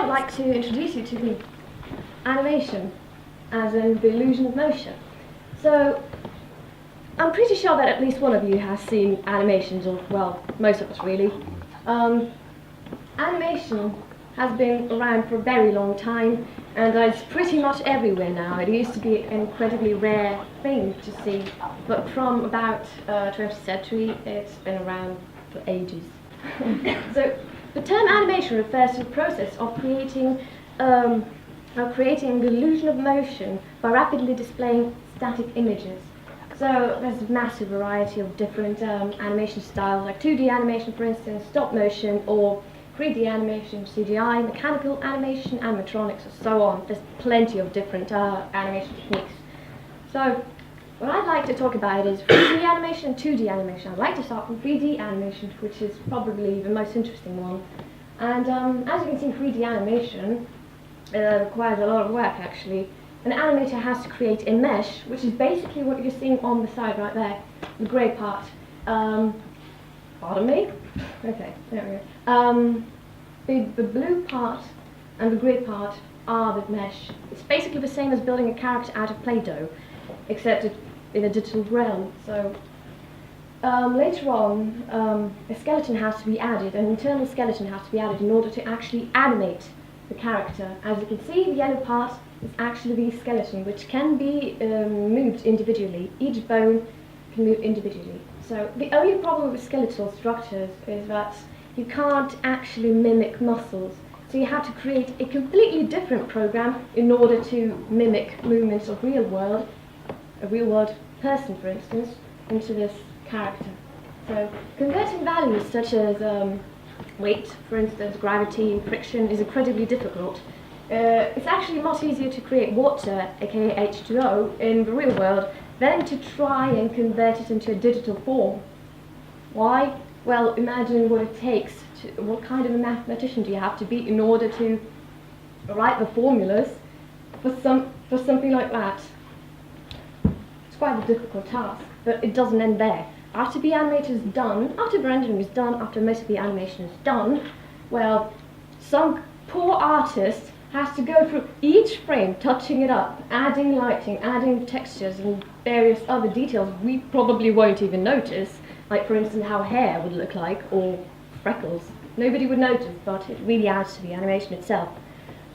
like to introduce you to the animation, as in the illusion of motion. So, I'm pretty sure that at least one of you has seen animations, or, well, most of us really. Animation has been around for a very long time, and it's pretty much everywhere now. It used to be an incredibly rare thing to see, but from about 20th century, it's been around for ages. So, the term animation refers to the process of creating the illusion of motion by rapidly displaying static images. So there's a massive variety of different animation styles, like 2D animation, for instance, stop motion, or 3D animation, CGI, mechanical animation, animatronics, and so on. There's plenty of different animation techniques. So what I'd like to talk about is 3D animation and 2D animation. I'd like to start with 3D animation, which is probably the most interesting one. And as you can see, 3D animation requires a lot of work, actually. An animator has to create a mesh, which is basically what you're seeing on the side right there, the grey part. Pardon me? Okay, there we go. The blue part and the grey part are the mesh. It's basically the same as building a character out of Play-Doh, except in a digital realm. So later on, a skeleton has to be added, an internal skeleton has to be added in order to actually animate the character. As you can see, the yellow part is actually the skeleton, which can be moved individually. Each bone can move individually. So the only problem with skeletal structures is that you can't actually mimic muscles. So you have to create a completely different program in order to mimic movements of a real world person, for instance, into this character. So converting values such as weight, for instance, gravity, friction, is incredibly difficult. It's actually much easier to create water, aka H2O, in the real world than to try and convert it into a digital form. Why? Well, imagine what it takes what kind of a mathematician do you have to be in order to write the formulas for something like that? It's quite a difficult task, but it doesn't end there. After the animation is done, after the rendering is done, after most of the animation is done, well, some poor artist has to go through each frame, touching it up, adding lighting, adding textures, and various other details we probably won't even notice, like for instance how hair would look like, or freckles. Nobody would notice, but it really adds to the animation itself.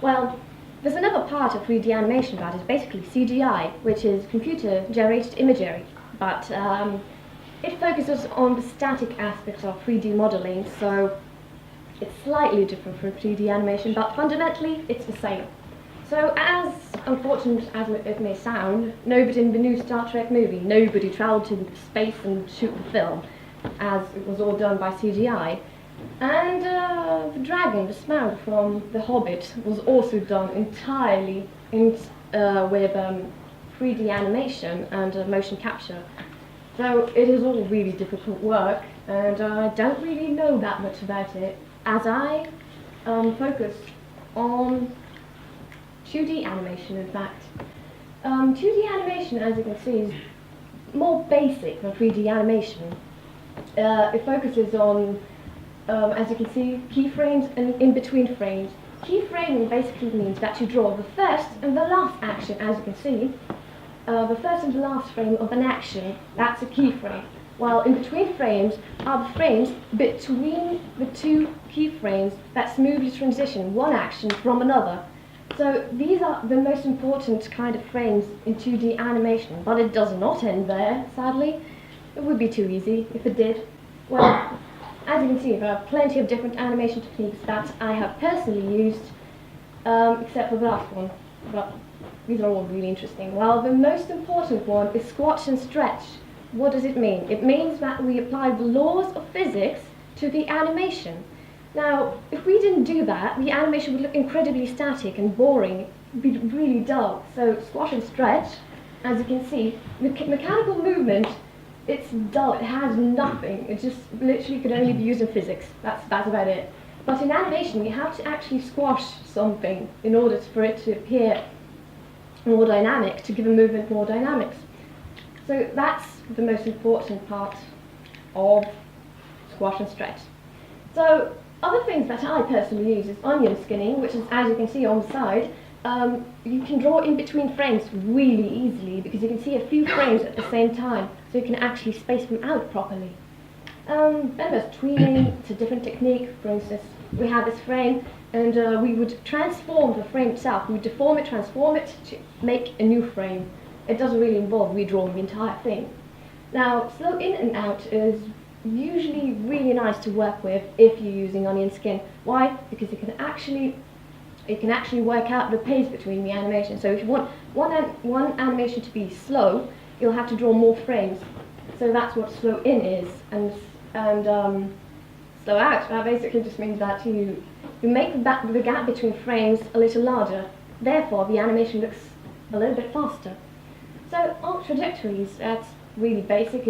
Well, there's another part of 3D animation that is basically CGI, which is computer-generated imagery, but it focuses on the static aspects of 3D modeling, so it's slightly different from 3D animation, but fundamentally it's the same. So as unfortunate as it may sound, nobody in the new Star Trek movie, nobody travelled to space and shoot the film, as it was all done by CGI. And the dragon, the Smaug from The Hobbit, was also done entirely with 3D animation and motion capture. So it is all really difficult work, and I don't really know that much about it, as I focus on 2D animation, in fact. 2D animation, as you can see, is more basic than 3D animation. It focuses on, as you can see, keyframes and in-between frames. Keyframing basically means that you draw the first and the last action, as you can see. The first and the last frame of an action, that's a keyframe. While in between frames are the frames between the two keyframes that smoothly transition one action from another. So these are the most important kind of frames in 2D animation, but it does not end there, sadly. It would be too easy if it did. Well, as you can see, there are plenty of different animation techniques that I have personally used, except for the last one, but these are all really interesting. Well, the most important one is squash and stretch. What does it mean? It means that we apply the laws of physics to the animation. Now, if we didn't do that, the animation would look incredibly static and boring. It would be really dull. So squash and stretch, as you can see, mechanical movement, it's dull, it has nothing. It just literally could only be used in physics. That's about it. But in animation, you have to actually squash something in order for it to appear more dynamic, to give a movement more dynamics. So that's the most important part of squash and stretch. So other things that I personally use is onion skinning, which is, as you can see on the side, you can draw in between frames really easily because you can see a few frames at the same time, so you can actually space them out properly. Then there's tweening. It's a different technique. For instance, we have this frame, and we would transform the frame itself. We would deform it, transform it to make a new frame. It doesn't really involve redrawing the entire thing. Now, slow in and out is usually really nice to work with if you're using onion skin. Why? Because you can actually work out the pace between the animation. So if you want one animation to be slow, you'll have to draw more frames. So that's what slow in is, and slow out. That basically just means that you make the gap between frames a little larger. Therefore, the animation looks a little bit faster. So arc trajectories, that's really basic.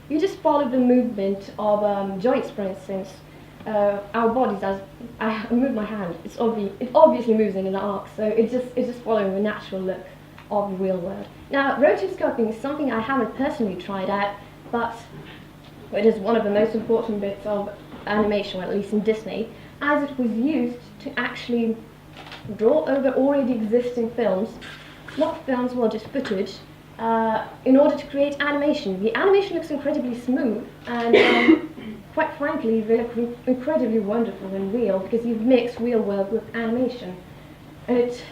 You just follow the movement of joints, for instance. Our bodies, as I move my hand, it obviously moves in an arc, so it's just following the natural look of the real world. Now, rotoscoping is something I haven't personally tried out, but it is one of the most important bits of animation, or at least in Disney, as it was used to actually draw over already existing films, not films, well, just footage, in order to create animation. The animation looks incredibly smooth, and quite frankly, they look incredibly wonderful and real because you've mixed real world with animation. And it,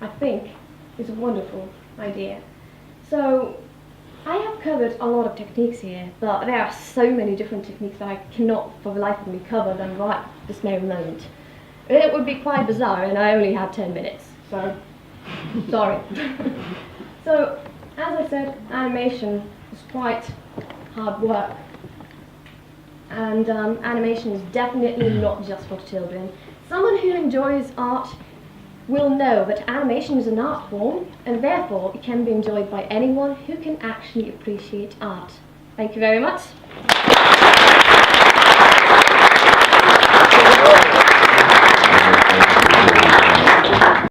I think, is a wonderful idea. So, I have covered a lot of techniques here, but there are so many different techniques that I cannot for the life of me cover them right this very moment. It would be quite bizarre, and I only have 10 minutes, so sorry. So, as I said, animation is quite hard work. And animation is definitely not just for children. Someone who enjoys art will know that animation is an art form, and therefore it can be enjoyed by anyone who can actually appreciate art. Thank you very much.